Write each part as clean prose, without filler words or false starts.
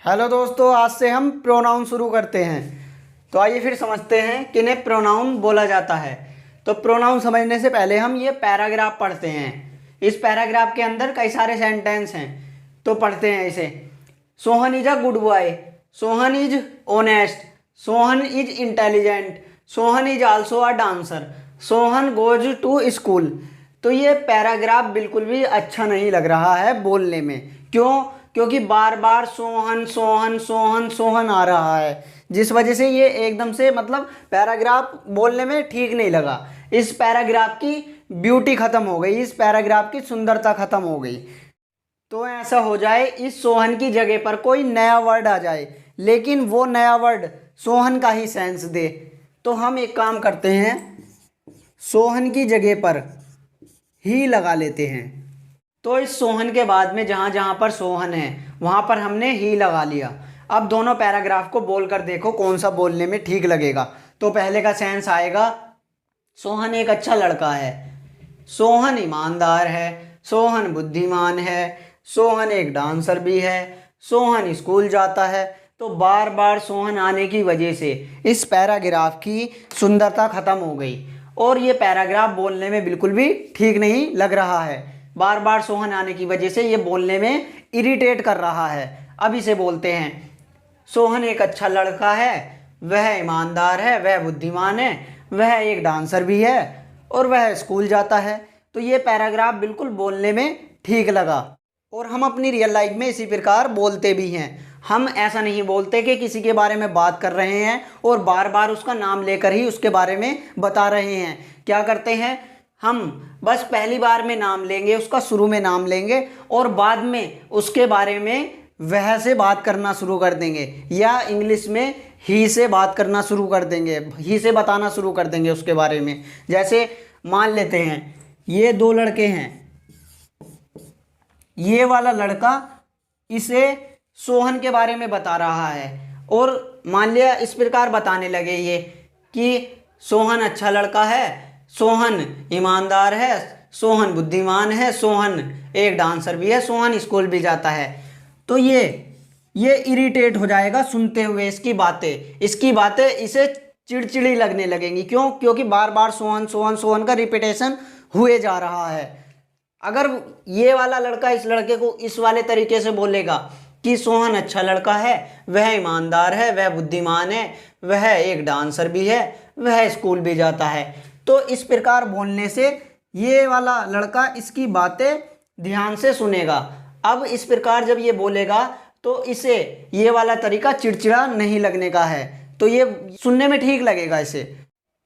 Hello दोस्तों, आज से हम प्रोनाउन शुरू करते हैं। तो आइए फिर समझते हैं किन्हें प्रोनाउन बोला जाता है। तो प्रोनाउन समझने से पहले हम ये पैराग्राफ पढ़ते हैं। इस पैराग्राफ के अंदर कई सारे सेंटेंस हैं, तो पढ़ते हैं इसे। Sohan is a good boy, Sohan is honest, Sohan is intelligent, Sohan is also a dancer, Sohan goes to school. तो ये पैराग्राफ बिल्कुल भी अच्छा नहीं लग रहा है बोलने में। क्यों? क्योंकि बार बार सोहन सोहन सोहन सोहन आ रहा है, जिस वजह से ये एकदम से मतलब पैराग्राफ बोलने में ठीक नहीं लगा। इस पैराग्राफ की ब्यूटी खत्म हो गई, इस पैराग्राफ की सुंदरता खत्म हो गई। तो ऐसा हो जाए इस सोहन की जगह पर कोई नया वर्ड आ जाए, लेकिन वो नया वर्ड सोहन का ही सेंस दे। तो हम एक काम करते हैं, सोहन की जगह पर ही लगा लेते हैं। तो इस सोहन के बाद में जहाँ जहाँ पर सोहन है वहाँ पर हमने ही लगा लिया। अब दोनों पैराग्राफ को बोलकर देखो कौन सा बोलने में ठीक लगेगा। तो पहले का सेंस आएगा, सोहन एक अच्छा लड़का है, सोहन ईमानदार है, सोहन बुद्धिमान है, सोहन एक डांसर भी है, सोहन स्कूल जाता है। तो बार बार सोहन आने की वजह से इस पैराग्राफ की सुंदरता खत्म हो गई और ये पैराग्राफ बोलने में बिल्कुल भी ठीक नहीं लग रहा है। बार बार सोहन आने की वजह से ये बोलने में इरिटेट कर रहा है। अब इसे बोलते हैं, सोहन एक अच्छा लड़का है, वह ईमानदार है, वह बुद्धिमान है, वह एक डांसर भी है और वह स्कूल जाता है। तो ये पैराग्राफ बिल्कुल बोलने में ठीक लगा और हम अपनी रियल लाइफ में इसी प्रकार बोलते भी हैं। हम ऐसा नहीं बोलते कि किसी के बारे में बात कर रहे हैं और बार बार उसका नाम लेकर ही उसके बारे में बता रहे हैं। क्या करते हैं, हम बस पहली बार में नाम लेंगे, उसका शुरू में नाम लेंगे और बाद में उसके बारे में वह से बात करना शुरू कर देंगे, या इंग्लिश में ही से बात करना शुरू कर देंगे, ही से बताना शुरू कर देंगे उसके बारे में। जैसे मान लेते हैं ये दो लड़के हैं, ये वाला लड़का इसे सोहन के बारे में बता रहा है और मान लिया इस प्रकार बताने लगे ये कि सोहन अच्छा लड़का है, सोहन ईमानदार है, सोहन बुद्धिमान है, सोहन एक डांसर भी है, सोहन स्कूल भी जाता है। तो ये इरिटेट हो जाएगा सुनते हुए इसकी बातें इसे चिड़चिड़ी लगने लगेंगी। क्यों? क्योंकि बार बार सोहन सोहन सोहन का रिपीटेशन हुए जा रहा है। अगर ये वाला लड़का इस लड़के को इस वाले तरीके से बोलेगा कि सोहन अच्छा लड़का है, वह ईमानदार है, वह बुद्धिमान है, वह एक डांसर भी है, वह स्कूल भी जाता है, तो इस प्रकार बोलने से ये वाला लड़का इसकी बातें ध्यान से सुनेगा। अब इस प्रकार जब ये बोलेगा तो इसे ये वाला तरीका चिड़चिड़ा नहीं लगने का है, तो ये सुनने में ठीक लगेगा इसे।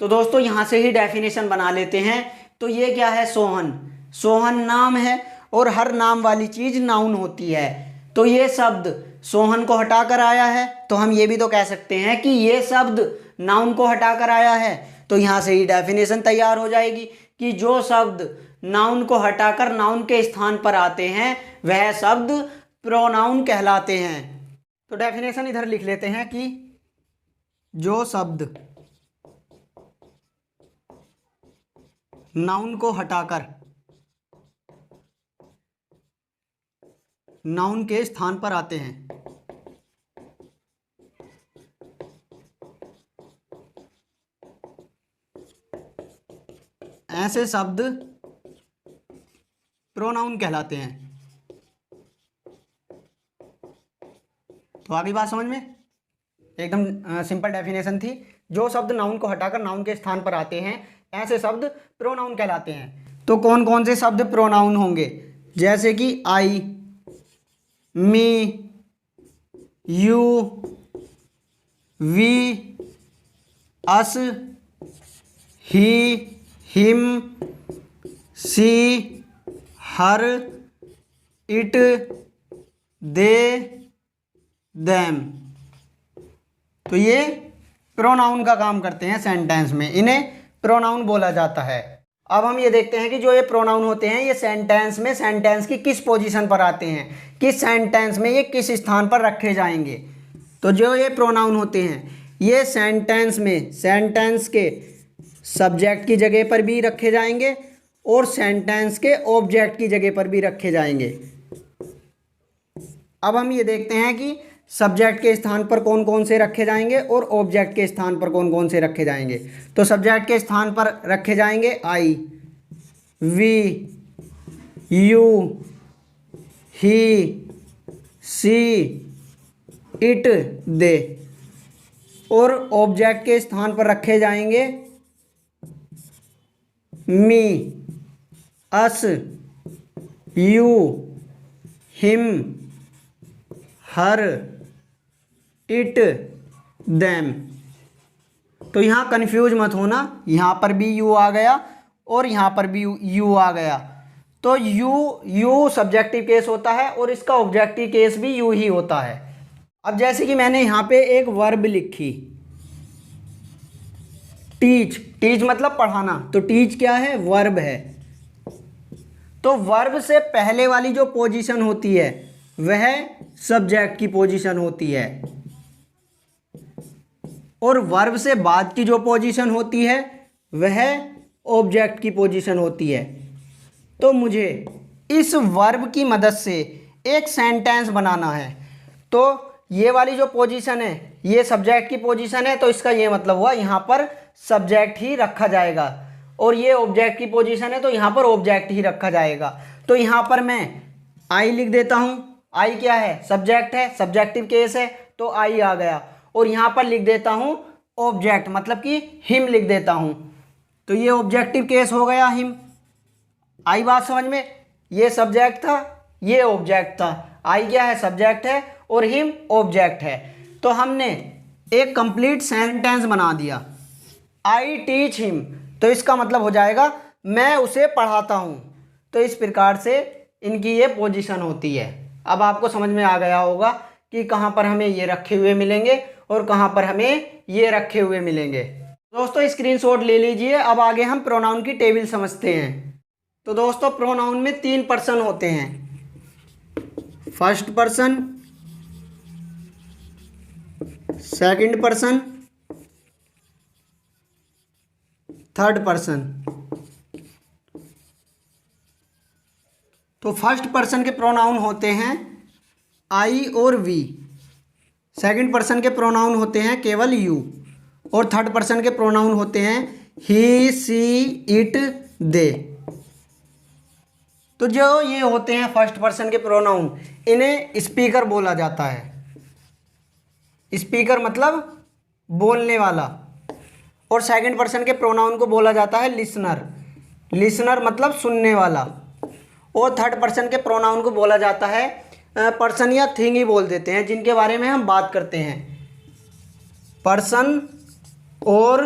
तो दोस्तों यहाँ से ही डेफिनेशन बना लेते हैं। तो ये क्या है, सोहन। सोहन नाम है और हर नाम वाली चीज नाउन होती है। तो ये शब्द सोहन को हटाकर आया है, तो हम ये भी तो कह सकते हैं कि ये शब्द नाउन को हटाकर आया है। तो यहाँ से ही डेफिनेशन तैयार हो जाएगी कि जो शब्द नाउन को हटाकर नाउन के स्थान पर आते हैं वह शब्द प्रोनाउन कहलाते हैं। तो डेफिनेशन इधर लिख लेते हैं कि जो शब्द नाउन को हटाकर नाउन के स्थान पर आते हैं ऐसे शब्द प्रोनाउन कहलाते हैं। तो आगे बात समझ में, एकदम सिंपल डेफिनेशन थी। जो शब्द नाउन को हटाकर नाउन के स्थान पर आते हैं ऐसे शब्द प्रोनाउन कहलाते हैं। तो कौन कौन से शब्द प्रोनाउन होंगे? जैसे कि I, me, you, we, us, he, him, she, her, it, they, them. तो ये प्रोनाउन का काम करते हैं सेंटेंस में, इन्हें प्रोनाउन बोला जाता है। अब हम ये देखते हैं कि जो ये प्रोनाउन होते हैं ये सेंटेंस में सेंटेंस की किस पोजीशन पर आते हैं, किस सेंटेंस में ये किस स्थान पर रखे जाएंगे। तो जो ये प्रोनाउन होते हैं ये सेंटेंस में सेंटेंस के सब्जेक्ट की जगह पर भी रखे जाएंगे और सेंटेंस के ऑब्जेक्ट की जगह पर भी रखे जाएंगे। अब हम ये देखते हैं कि सब्जेक्ट के स्थान पर कौन कौन से रखे जाएंगे और ऑब्जेक्ट के स्थान पर कौन कौन से रखे जाएंगे। तो सब्जेक्ट के स्थान पर रखे जाएंगे I, we, you, he, she, it, they. और ऑब्जेक्ट के स्थान पर रखे जाएंगे me, us, you, him, her, it, them. तो यहाँ कंफ्यूज मत होना, यहाँ पर भी यू आ गया और यहाँ पर भी यू आ गया। तो यू सब्जेक्टिव केस होता है और इसका ऑब्जेक्टिव केस भी यू ही होता है। अब जैसे कि मैंने यहाँ पे एक वर्ब लिखी, टीच। टीच मतलब पढ़ाना, तो टीच क्या है, वर्ब है। तो वर्ब से पहले वाली जो पोजीशन होती है वह सब्जेक्ट की पोजीशन होती है और वर्ब से बाद की जो पोजीशन होती है वह ऑब्जेक्ट की पोजीशन होती है। तो मुझे इस वर्ब की मदद से एक सेंटेंस बनाना है। तो ये वाली जो पोजीशन है ये सब्जेक्ट की पोजीशन है, तो इसका ये मतलब हुआ यहाँ पर सब्जेक्ट ही रखा जाएगा। और ये ऑब्जेक्ट की पोजीशन है तो यहाँ पर ऑब्जेक्ट ही रखा जाएगा। तो यहाँ पर मैं आई लिख देता हूँ। आई क्या है, सब्जेक्ट है, सब्जेक्टिव केस है, तो आई आ गया। और यहाँ पर लिख देता हूँ ऑब्जेक्ट, मतलब कि हिम लिख देता हूँ। तो ये ऑब्जेक्टिव केस हो गया, हिम। आई बात समझ में, ये सब्जेक्ट था, ये ऑब्जेक्ट था। आई क्या है, सब्जेक्ट है और हिम ऑब्जेक्ट है। तो हमने एक कंप्लीट सेंटेंस बना दिया, आई टीच हिम। तो इसका मतलब हो जाएगा मैं उसे पढ़ाता हूँ। तो इस प्रकार से इनकी ये पोजीशन होती है। अब आपको समझ में आ गया होगा कि कहाँ पर हमें ये रखे हुए मिलेंगे और कहाँ पर हमें ये रखे हुए मिलेंगे। दोस्तों स्क्रीनशॉट ले लीजिए। अब आगे हम प्रोनाउन की टेबल समझते हैं। तो दोस्तों प्रोनाउन में 3 पर्सन होते हैं, first person, second person, third person. तो फर्स्ट पर्सन के प्रोनाउन होते हैं आई और वी, सेकंड पर्सन के प्रोनाउन होते हैं केवल यू, और थर्ड पर्सन के प्रोनाउन होते हैं ही, सी, इट, दे। तो जो ये होते हैं फर्स्ट पर्सन के प्रोनाउन, इन्हें स्पीकर बोला जाता है। स्पीकर मतलब बोलने वाला। और सेकंड पर्सन के प्रोनाउन को बोला जाता है लिसनर। लिसनर मतलब सुनने वाला। और थर्ड पर्सन के प्रोनाउन को बोला जाता है पर्सन या थिंग ही बोल देते हैं, जिनके बारे में हम बात करते हैं, पर्सन और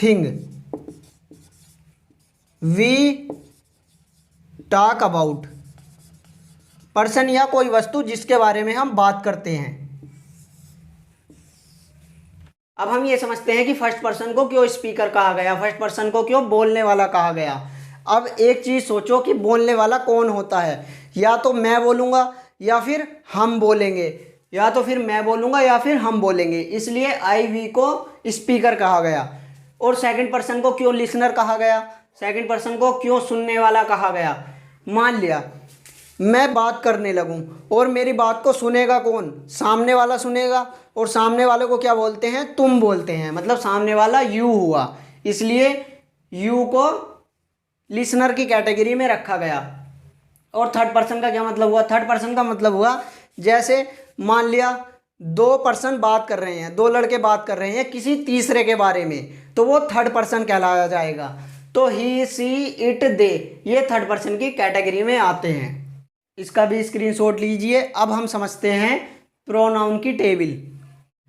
thing. We talk about, person या कोई वस्तु जिसके बारे में हम बात करते हैं। अब हम ये समझते हैं कि फर्स्ट पर्सन को क्यों स्पीकर कहा गया, फर्स्ट पर्सन को क्यों बोलने वाला कहा गया। अब एक चीज़ सोचो कि बोलने वाला कौन होता है, या तो मैं बोलूँगा या फिर हम बोलेंगे, या तो फिर मैं बोलूँगा या फिर हम बोलेंगे। इसलिए आई वी को स्पीकर कहा गया। और सेकंड पर्सन को क्यों लिसनर कहा गया, सेकंड पर्सन को क्यों सुनने वाला कहा गया। मान लिया मैं बात करने लगूं और मेरी बात को सुनेगा कौन, सामने वाला सुनेगा, और सामने वाले को क्या बोलते हैं, तुम बोलते हैं, मतलब सामने वाला यू हुआ। इसलिए यू को लिसनर की कैटेगरी में रखा गया। और थर्ड पर्सन का क्या मतलब हुआ, थर्ड पर्सन का मतलब हुआ जैसे मान लिया 2 पर्सन बात कर रहे हैं, 2 लड़के बात कर रहे हैं किसी तीसरे के बारे में, तो वो थर्ड पर्सन कहलाया जाएगा। तो ही, सी, इट, दे, ये थर्ड पर्सन की कैटेगरी में आते हैं। इसका भी स्क्रीनशॉट लीजिए। अब हम समझते हैं प्रोनाउन की टेबल।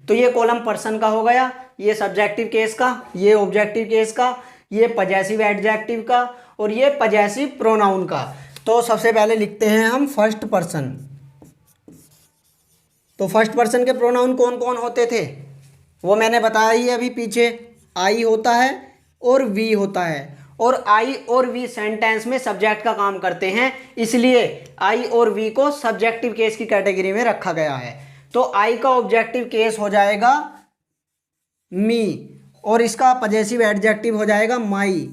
तो ये कॉलम पर्सन का हो गया, ये सब्जेक्टिव केस का, ये ऑब्जेक्टिव केस का, ये पजेसिव एडजेक्टिव का, और ये पजेसिव प्रोनाउन का। तो सबसे पहले लिखते हैं हम फर्स्ट पर्सन। तो फर्स्ट पर्सन के प्रोनाउन कौन कौन होते थे वो मैंने बताया ही अभी पीछे। आई होता है और वी होता है, और आई और वी सेंटेंस में सब्जेक्ट का काम करते हैं, इसलिए आई और वी को सब्जेक्टिव केस की कैटेगरी में रखा गया है। तो आई का ऑब्जेक्टिव केस हो जाएगा मी, और इसका पजेसिव एडजेक्टिव हो जाएगा माई,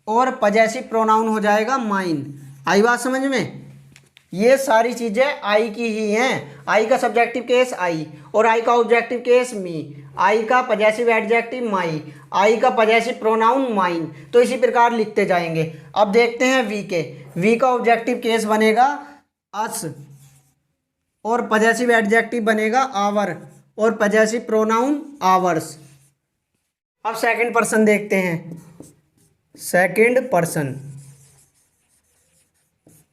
और पजेसिव प्रोनाउन हो जाएगा माइन। आई बात समझ में। ये सारी चीज़ें आई की ही हैं। आई का सब्जेक्टिव केस आई, और आई का ऑब्जेक्टिव केस मी, आई का पजेसिव एडजेक्टिव माई, आई का पजेसिव प्रोनाउन माइन। तो इसी प्रकार लिखते जाएंगे। अब देखते हैं वी के। वी का ऑब्जेक्टिव केस बनेगा अस, और पजेसिव एडजेक्टिव बनेगा आवर, और पजेसिव प्रोनाउन आवर्स। अब सेकंड पर्सन देखते हैं। सेकंड पर्सन,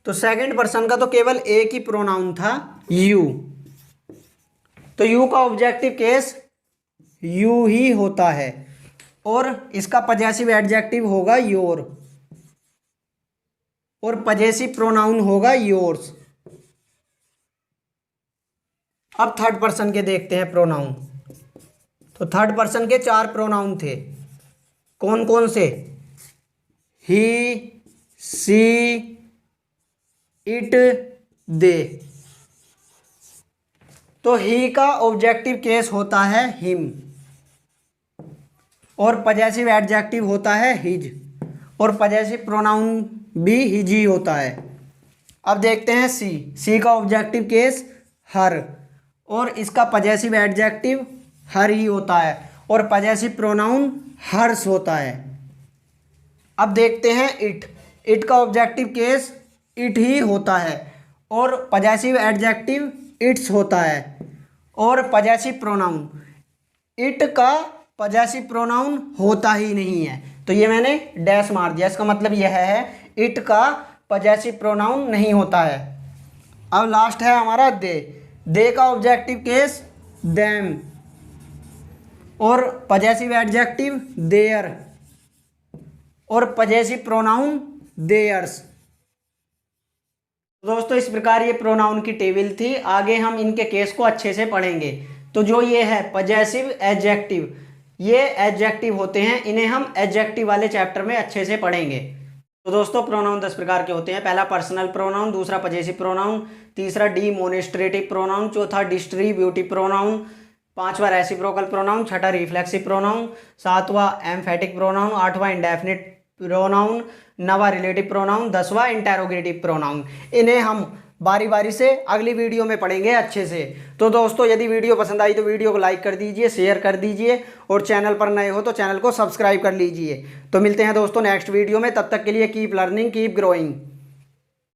तो सेकंड पर्सन का तो केवल एक ही प्रोनाउन था, यू। तो यू का ऑब्जेक्टिव केस यू ही होता है, और इसका पजेसिव एडजेक्टिव होगा योर, और पजेसिव प्रोनाउन होगा योर्स। अब थर्ड पर्सन के देखते हैं प्रोनाउन। तो थर्ड पर्सन के 4 प्रोनाउन थे। कौन कौन से? ही, सी, इट, दे। तो ही का ऑब्जेक्टिव केस होता है हिम, और पजेसिव एडजेक्टिव होता है हिज, और पजेसिव प्रोनाउन भी हिज ही होता है। अब देखते हैं सी। सी का ऑब्जेक्टिव केस हर, और इसका पजेसिव एडजेक्टिव हर ही होता है, और पजेसिव प्रोनाउन हर्स होता है। अब देखते हैं इट। इट का ऑब्जेक्टिव केस इट ही होता है, और पजेसिव एडजेक्टिव इट्स होता है, और पजेसिव प्रोनाउन इट का पजेसिव प्रोनाउन होता ही नहीं है। तो ये मैंने डैश मार दिया, इसका मतलब यह है इट का पजेसिव प्रोनाउन नहीं होता है। अब लास्ट है हमारा दे। दे का ऑब्जेक्टिव केस देम, और पजेसिव एडजेक्टिव देयर, और पजेसिव प्रोनाउन देयर्स। दोस्तों इस प्रकार ये प्रोनाउन की टेबल थी। आगे हम इनके केस को अच्छे से पढ़ेंगे। तो जो ये है पजेसिव एडजेक्टिव, ये एडजेक्टिव होते हैं, इन्हें हम एडजेक्टिव वाले चैप्टर में अच्छे से पढ़ेंगे। तो दोस्तों प्रोनाउन 10 प्रकार के होते हैं। पहला पर्सनल प्रोनाउन, दूसरा पजेसिव प्रोनाउन, तीसरा डीमोनिस्ट्रेटिव प्रोनाउन, चौथा डिस्ट्रीब्यूटिव प्रोनाउन, पांचवा रेसिप्रोकल प्रोनाउन, छठा रिफ्लेक्सिव प्रोनाउन, सातवां एम्फेटिक प्रोनाउन, आठवां इंडेफिनिट प्रोनाउन, नवा रिलेटिव प्रोनाउन, 10वां इंटेरोगेटिव प्रोनाउन। इन्हें हम बारी बारी से अगली वीडियो में पढ़ेंगे अच्छे से। तो दोस्तों यदि वीडियो पसंद आई तो वीडियो को लाइक कर दीजिए, शेयर कर दीजिए, और चैनल पर नए हो तो चैनल को सब्सक्राइब कर लीजिए। तो मिलते हैं दोस्तों नेक्स्ट वीडियो में। तब तक के लिए कीप लर्निंग, कीप ग्रोइंग।